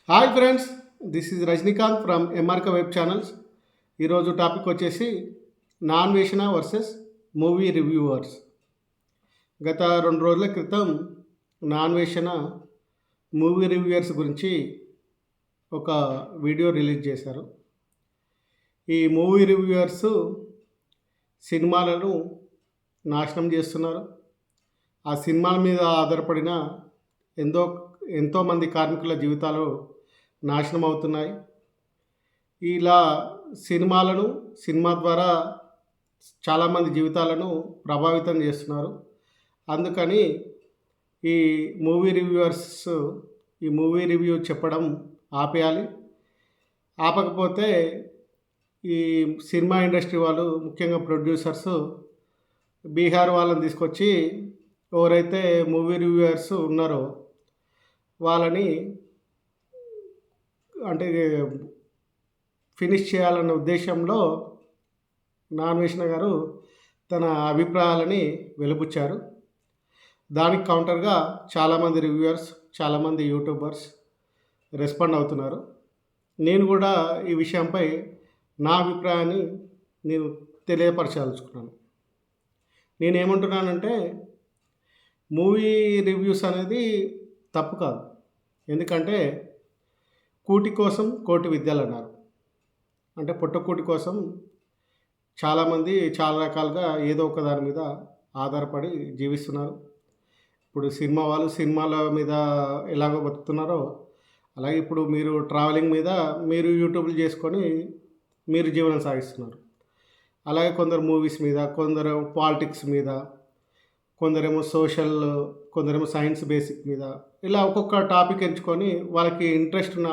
Hi friends, this is Rajinikanth from ఎంఆర్క web channels. ఈరోజు topic వచ్చేసి నాన్ వేషణ వర్సెస్ మూవీ రివ్యూవర్స్. గత 2 రోజుల క్రితం నాన్ వేషణ మూవీ రివ్యూవర్స్ గురించి ఒక వీడియో రిలీజ్ చేశారు. ఈ మూవీ రివ్యూవర్స్ సినిమాలను నాశనం చేస్తున్నారు. ఆ సినిమాల మీద ఆధారపడిన ఎంతో ఎంతోమంది కార్మికుల జీవితాలు నాశనం అవుతున్నాయి. ఇలా సినిమా ద్వారా చాలామంది జీవితాలను ప్రభావితం చేస్తున్నారు. అందుకని ఈ మూవీ రివ్యూవర్స్ ఈ మూవీ రివ్యూ చెప్పడం ఆపేయాలి. ఆపకపోతే ఈ సినిమా ఇండస్ట్రీ వాళ్ళు, ముఖ్యంగా ప్రొడ్యూసర్స్, బీహార్ వాళ్ళని తీసుకొచ్చి ఎవరైతే మూవీ రివ్యూవర్స్ ఉన్నారో వాళ్ళని అంటే ఫినిష్ చేయాలన్న ఉద్దేశంలో నాగేశ్వర గారు తన అభిప్రాయాలని వెలిబుచ్చారు. దానికి కౌంటర్గా చాలామంది రివ్యూవర్స్, చాలామంది యూట్యూబర్స్ రెస్పాండ్ అవుతున్నారు. నేను కూడా ఈ విషయంపై నా అభిప్రాయాన్ని నేను తెలియపరచాల్చుకున్నాను. నేనేమంటున్నానంటే, మూవీ రివ్యూస్ అనేది తప్పు కాదు. ఎందుకంటే కూటి కోసం కోటి విద్యలు అన్నారు. అంటే పుట్టకూటి కోసం చాలామంది చాలా రకాలుగా ఏదో ఒక దాని మీద ఆధారపడి జీవిస్తున్నారు. ఇప్పుడు సినిమాల మీద ఎలాగో బతుకుతున్నారో, అలాగే ఇప్పుడు మీరు ట్రావెలింగ్ మీద మీరు యూట్యూబ్లు చేసుకొని మీరు జీవనం సాగిస్తున్నారు. అలాగే కొందరు మూవీస్ మీద, కొందరు పాలిటిక్స్ మీద, కొందరేమో సోషల్, కొందరేమో సైన్స్ బేసిక్ మీద, ఇలా ఒక్కొక్క టాపిక్ ఎంచుకొని వాళ్ళకి ఇంట్రెస్ట్ ఉన్న,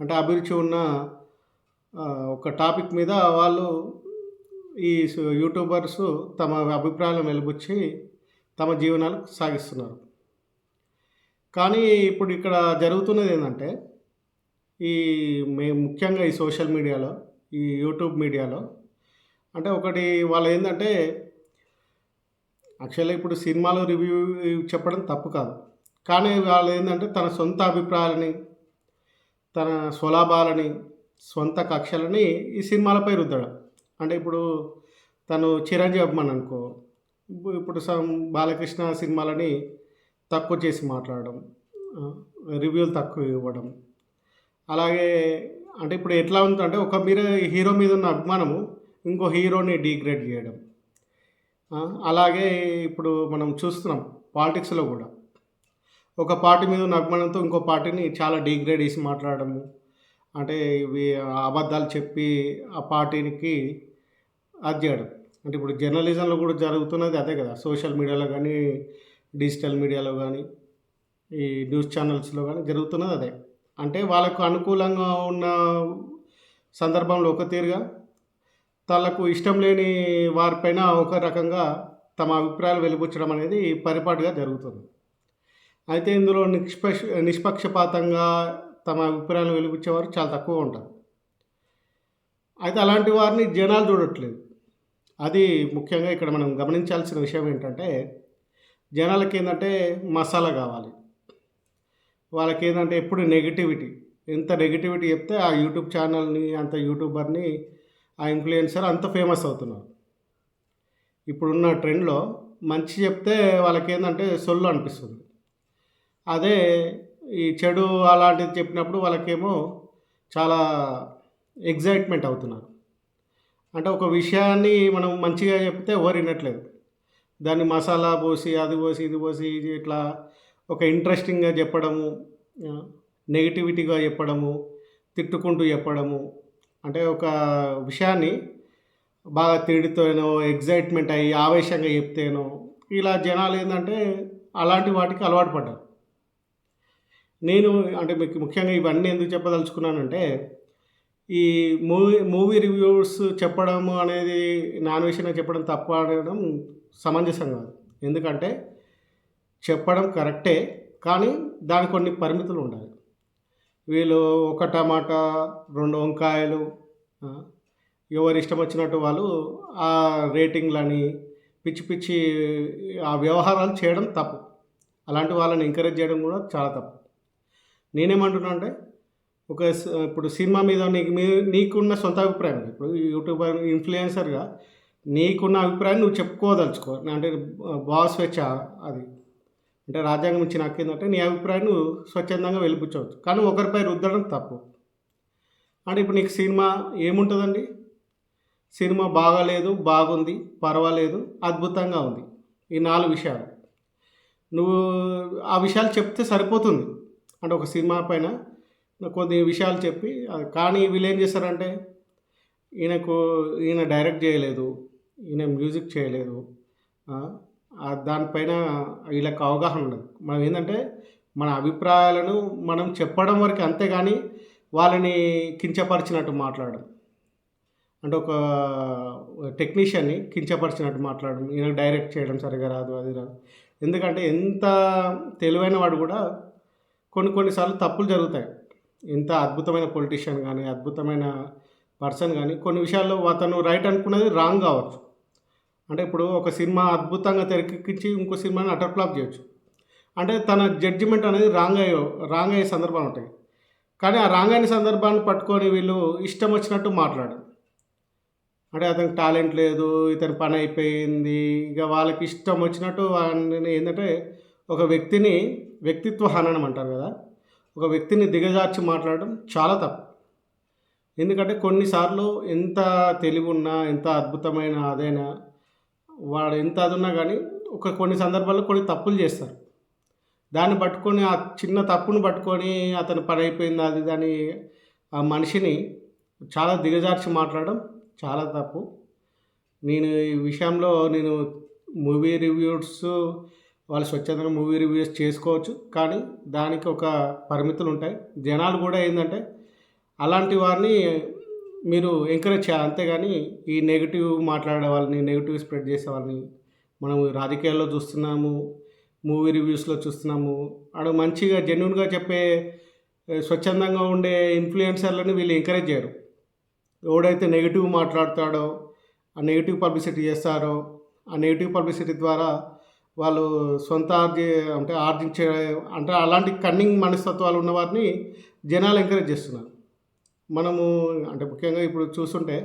అంటే అభిరుచి ఉన్న ఒక టాపిక్ మీద వాళ్ళు ఈ యూట్యూబర్స్ తమ అభిప్రాయాలను వెలిబుచ్చి తమ జీవనాలు సాగిస్తున్నారు. కానీ ఇప్పుడు ఇక్కడ జరుగుతున్నది ఏంటంటే, ముఖ్యంగా ఈ సోషల్ మీడియాలో, ఈ యూట్యూబ్ మీడియాలో, అంటే ఒకటి వాళ్ళు ఏంటంటే, యాక్చువల్గా ఇప్పుడు సినిమాలో రివ్యూ చెప్పడం తప్పు కాదు. కానీ వాళ్ళు ఏంటంటే తన సొంత అభిప్రాయాలని, తన స్వలాభాలని, సొంత కక్షలని ఈ సినిమాలపై రుద్దడం. అంటే ఇప్పుడు తను చిరంజీవి అభిమాని అనుకో, ఇప్పుడు బాలకృష్ణ సినిమాలని తక్కువ చేసి మాట్లాడడం, రివ్యూలు తక్కువ ఇవ్వడం. అలాగే అంటే ఇప్పుడు ఎట్లా ఉందంటే, ఒక హీరో మీద ఉన్న అభిమానము ఇంకో హీరోని డీగ్రేడ్ చేయడం. అలాగే ఇప్పుడు మనం చూస్తున్నాం పాలిటిక్స్లో కూడా, ఒక పార్టీ మీద ఉన్న అభిమానంతో ఇంకో పార్టీని చాలా డీగ్రేడ్ చేసి మాట్లాడము, అంటే ఇవి అబద్ధాలు చెప్పి ఆ పార్టీకి అది చేయడం. అంటే ఇప్పుడు జర్నలిజంలో కూడా జరుగుతున్నది అదే కదా. సోషల్ మీడియాలో కానీ, డిజిటల్ మీడియాలో కానీ, ఈ న్యూస్ ఛానల్స్లో కానీ జరుగుతున్నది అదే. అంటే వాళ్ళకు అనుకూలంగా ఉన్న సందర్భంలో ఒక తీరుగా, తనకు ఇష్టం లేని వారిపైన ఒక రకంగా తమ అభిప్రాయాలు వెలిబుచ్చడం అనేది పరిపాటుగా జరుగుతుంది. అయితే ఇందులో నిష్పక్షపాతంగా తమ అభిప్రాయాలు వెలిబుచ్చేవారు చాలా తక్కువ ఉంటారు. అయితే అలాంటి వారిని జనాలు చూడట్లేదు. అది ముఖ్యంగా ఇక్కడ మనం గమనించాల్సిన విషయం ఏంటంటే, జనాలకి ఏంటంటే మసాలా కావాలి. వాళ్ళకి ఏంటంటే ఎప్పుడు నెగిటివిటీ, ఎంత నెగిటివిటీ చెప్తే ఆ యూట్యూబ్ ఛానల్ని, అంత యూట్యూబర్ని, ఆ ఇన్ఫ్లుయెన్సర్ అంత ఫేమస్ అవుతున్నారు. ఇప్పుడున్న ట్రెండ్లో మంచి చెప్తే వాళ్ళకేంటంటే సొల్లు అనిపిస్తుంది. అదే ఈ చెడు అలాంటిది చెప్పినప్పుడు వాళ్ళకేమో చాలా ఎగ్జైట్మెంట్ అవుతున్నారు. అంటే ఒక విషయాన్ని మనం మంచిగా చెప్తే ఎవరు వినట్లేదు. దాన్ని మసాలా పోసి, అది పోసి, ఇది పోసి, ఇది ఇట్లా ఒక ఇంట్రెస్టింగ్గా చెప్పడము, నెగిటివిటీగా చెప్పడము, తిట్టుకుంటూ చెప్పడము. అంటే ఒక విషయాన్ని బాగా తిడితేనో, ఎగ్జైట్మెంట్ అయ్యి ఆవేశంగా చెప్తేనో, ఇలా జనాలు ఏంటంటే అలాంటి వాటికి అలవాటు పడ్డారు. నేను అంటే మీకు ముఖ్యంగా ఇవన్నీ ఎందుకు చెప్పదలుచుకున్నానంటే, ఈ మూవీ రివ్యూస్ చెప్పడము అనేది నాన్ వేషంగా చెప్పడం తప్పు అనడం సమంజసం కాదు. ఎందుకంటే చెప్పడం కరెక్టే, కానీ దానికి కొన్ని పరిమితులు ఉండాలి. వీళ్ళు ఒక టమాటా, 2 వంకాయలు, ఎవరు ఇష్టం వచ్చినట్టు వాళ్ళు ఆ రేటింగ్లని పిచ్చి పిచ్చి ఆ వ్యవహారాలు చేయడం తప్పు. అలాంటి వాళ్ళని ఎంకరేజ్ చేయడం కూడా చాలా తప్పు. నేనేమంటున్నా అంటే, ఇప్పుడు సినిమా మీద నీకున్న సొంత అభిప్రాయం. ఇప్పుడు యూట్యూబర్, ఇన్‌ఫ్లుయెన్సర్‌గా నీకున్న అభిప్రాయాన్ని నువ్వు చెప్పుకోదలుచుకో. అంటే భావ స్వేచ్ఛ అది. అంటే రాజ్యాంగం ఇచ్చిన హక్కేందంటే నీ అభిప్రాయం నువ్వు స్వచ్ఛందంగా వెలిబుచ్చవచ్చు. కానీ ఒకరిపై రుద్దడం తప్పు. అంటే ఇప్పుడు నీకు సినిమా ఏముంటదండి? సినిమా బాగాలేదు, బాగుంది, పర్వాలేదు, అద్భుతంగా ఉంది. ఈ 4 విషయాలు. నువ్వు ఆ విషయాలు చెప్తే సరిపోతుంది. అంటే ఒక సినిమా పైన కొన్ని విషయాలు చెప్పి కానీ వీళ్ళేం చేస్తారంటే ఈయనకు ఈయన డైరెక్ట్ చేయలేదు, ఈయన మ్యూజిక్ చేయలేదు, దానిపైన వీళ్ళకి అవగాహన ఉండదు. మనం ఏంటంటే మన అభిప్రాయాలను మనం చెప్పడం వరకు అంతేగాని వాళ్ళని కించపరిచినట్టు మాట్లాడడం. అంటే ఒక టెక్నీషియన్‌ని కించపరిచినట్టు మాట్లాడడం, ఈయనకు డైరెక్ట్ చేయడం సరిగ్గా రాదు, అది రాదు. ఎందుకంటే ఎంత తెలివైన వాడు కూడా కొన్ని సార్లు తప్పులు జరుగుతాయి. ఎంత అద్భుతమైన పొలిటీషియన్ గానీ, అద్భుతమైన పర్సన్ గానీ, కొన్ని విషయాల్లో అతను రైట్ అనుకున్నది రాంగ్ కావచ్చు. అంటే ఇప్పుడు ఒక సినిమా అద్భుతంగా తెరకెక్కించి ఇంకో సినిమాని అటర్ ఫ్లాప్ చేయొచ్చు. అంటే తన జడ్జిమెంట్ అనేది రాంగ్ అయ్యే సందర్భాలు ఉంటాయి. కానీ ఆ రాంగ్ అయిన సందర్భాన్ని పట్టుకొని వీళ్ళు ఇష్టం వచ్చినట్టు మాట్లాడరు. అంటే అతనికి టాలెంట్ లేదు, ఇతని పని అయిపోయింది, ఇక వాళ్ళకి ఇష్టం వచ్చినట్టు వాడిని ఏంటంటే ఒక వ్యక్తిని వ్యక్తిత్వ హననం అంటారు కదా, ఒక వ్యక్తిని దిగజార్చి మాట్లాడడం చాలా తప్పు. ఎందుకంటే కొన్నిసార్లు ఎంత తెలివి ఉన్నా, ఎంత అద్భుతమైన అదైనా, వాడు ఎంత అది ఉన్నా కానీ కొన్ని సందర్భాల్లో కొన్ని తప్పులు చేస్తారు. దాన్ని పట్టుకొని ఆ చిన్న తప్పును పట్టుకొని అతని పని అయిపోయింది అది దాని ఆ మనిషిని చాలా దిగజార్చి మాట్లాడడం చాలా తప్పు. నేను ఈ విషయంలో మూవీ రివ్యూస్ వాళ్ళు స్వచ్ఛందంగా మూవీ రివ్యూస్ చేసుకోవచ్చు. కానీ దానికి ఒక పరిమితులు ఉంటాయి. జనాలు కూడా ఏంటంటే అలాంటి వారిని మీరు ఎంకరేజ్ చేయాలి. అంతేగాని ఈ నెగెటివ్ మాట్లాడే వాళ్ళని, నెగెటివ్ స్ప్రెడ్ చేసే వాళ్ళని మనం రాజకీయాల్లో చూస్తున్నాము, మూవీ రివ్యూస్లో చూస్తున్నాము. ఆడ మంచిగా జెన్యూన్గా చెప్పే స్వచ్ఛందంగా ఉండే ఇన్ఫ్లుయెన్సర్లని వీళ్ళు ఎంకరేజ్ చేయరు. ఎవడైతే నెగెటివ్ మాట్లాడతాడో, ఆ నెగెటివ్ పబ్లిసిటీ చేస్తారో, ఆ నెగెటివ్ పబ్లిసిటీ ద్వారా వాళ్ళు సొంత ఆర్జించే అంటే అలాంటి కన్నింగ్ మనస్తత్వాలు ఉన్న వారిని జనాలు ఎంకరేజ్ చేస్తున్నారు. మనము అంటే ముఖ్యంగా ఇప్పుడు చూస్తుంటే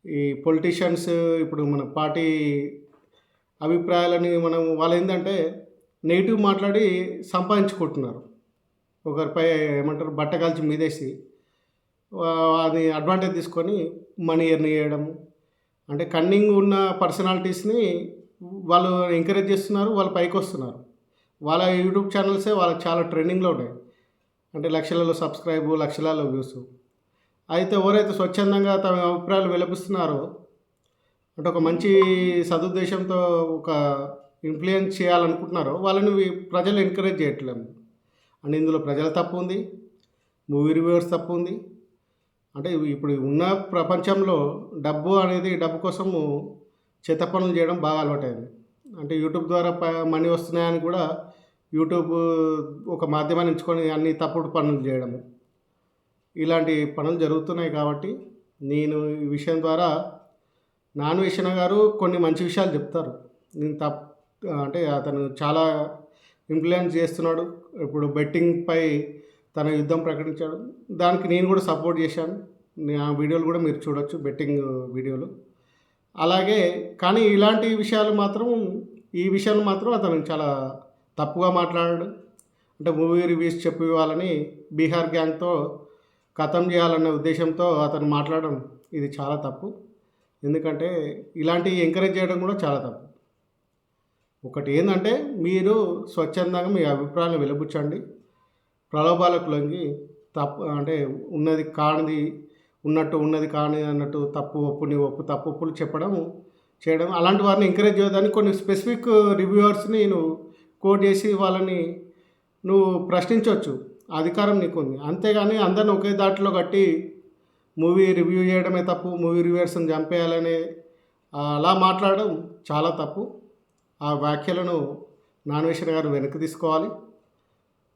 ఈ పొలిటీషియన్స్ ఇప్పుడు మన పార్టీ అభిప్రాయాలని వాళ్ళు ఏంటంటే నెగిటివ్ మాట్లాడి సంపాదించుకుంటున్నారు. ఒకరిపై ఏమంటారు బట్టగాల్చి మీదేసి అది అడ్వాంటేజ్ తీసుకొని మనీ ఎర్న్ చేయడం. అంటే కన్నింగ్ ఉన్న పర్సనాలిటీస్ని వాళ్ళు ఎంకరేజ్ చేస్తున్నారు, వాళ్ళు పైకి వస్తున్నారు. వాళ్ళ యూట్యూబ్ ఛానల్సే వాళ్ళకి చాలా ట్రెండింగ్లో ఉన్నాయి. అంటే లక్షలలో సబ్స్క్రైబు, లక్షలలో వ్యూస్. అయితే ఎవరైతే స్వచ్ఛందంగా తమ అభిప్రాయాలు వెలిపిస్తున్నారో, అంటే ఒక మంచి సదుద్దేశంతో ఒక ఇన్ఫ్లుయెన్స్ చేయాలనుకుంటున్నారో వాళ్ళని ప్రజలు ఎంకరేజ్ చేయట్లేదు. అంటే ఇందులో ప్రజల తప్పు ఉంది, మూవీ రివ్యూవర్స్ తప్పు ఉంది. అంటే ఇప్పుడు ఉన్న ప్రపంచంలో డబ్బు కోసము చెత్త పనులు చేయడం బాగా అలవాటైంది. అంటే యూట్యూబ్ ద్వారా మనీ వస్తున్నాయని కూడా యూట్యూబ్ ఒక మాధ్యమాన్ని ఎంచుకొని అన్ని తప్పుడు పనులు చేయడము, ఇలాంటి పనులు జరుగుతున్నాయి. కాబట్టి నేను ఈ విషయం ద్వారా నాన్వేషణ గారు కొన్ని మంచి విషయాలు చెప్తారు. అంటే అతను చాలా ఇన్ఫ్లుయెన్స్ చేస్తున్నాడు. ఇప్పుడు బెట్టింగ్పై తన యుద్ధం ప్రకటించాడు. దానికి నేను కూడా సపోర్ట్ చేశాను. ఆ వీడియోలు కూడా మీరు చూడొచ్చు, బెట్టింగ్ వీడియోలు. అలాగే కానీ ఈ విషయాలు మాత్రం అతను చాలా తప్పుగా మాట్లాడాడు. అంటే మూవీ రివ్యూస్ చెప్పి వాళ్ళని బీహార్ గ్యాంగ్తో ఖతం చేయాలన్న ఉద్దేశంతో అతను మాట్లాడడం ఇది చాలా తప్పు. ఎందుకంటే ఇలాంటివి ఎంకరేజ్ చేయడం కూడా చాలా తప్పు. ఒకటి ఏంటంటే మీరు స్వచ్ఛందంగా మీ అభిప్రాయాలను వెలిబుచ్చండి. ప్రలోభాలకు లొంగి అంటే ఉన్నది కానిది ఉన్నట్టు, ఉన్నది కాని అన్నట్టు తప్పు ఒప్పులు చేయడం అలాంటి వారిని ఎంకరేజ్ చేయడానికి కొన్ని స్పెసిఫిక్ రివ్యూవర్స్ని నువ్వు కోట్ చేసి వాళ్ళని నువ్వు ప్రశ్నించవచ్చు, అధికారం నీకుంది. అంతేగాని అందరిని ఒకే దాటిలో కట్టి మూవీ రివ్యూ చేయడమే తప్పు, మూవీ రివ్యూవర్స్ని చంపేయాలని అలా మాట్లాడడం చాలా తప్పు. ఆ వ్యాఖ్యలను నాన్వేషణ గారు వెనక్కి తీసుకోవాలి.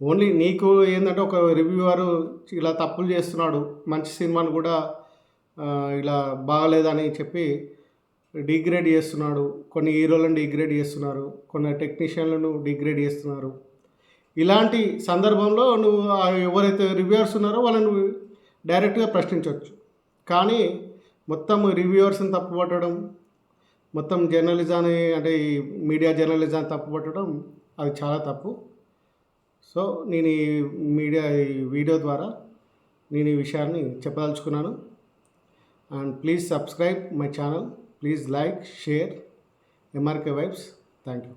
ఓన్లీ నీకు ఏంటంటే ఒక రివ్యూవరు ఇలా తప్పులు చేస్తున్నాడు, మంచి సినిమాను కూడా ఇలా బాగలేదని చెప్పి డిగ్రేడ్ చేస్తున్నాడు, కొన్ని హీరోలను డిగ్రేడ్ చేస్తున్నారు, కొన్ని టెక్నీషియన్లను డిగ్రేడ్ చేస్తున్నారు. ఇలాంటి సందర్భంలో నువ్వు ఎవరైతే రివ్యూవర్స్ ఉన్నారో వాళ్ళని నువ్వు డైరెక్ట్గా ప్రశ్నించవచ్చు. కానీ మొత్తం రివ్యూవర్స్ని తప్పుపట్టడం, మొత్తం జర్నలిజాన్ని అంటే ఈ మీడియా జర్నలిజాన్ని తప్పుపట్టడం అది చాలా తప్పు. సో నేను ఈ వీడియో ద్వారా నేను ఈ విషయాన్ని చెప్పదలుచుకున్నాను. And please subscribe my channel, please like, share MRK vibes. Thank you.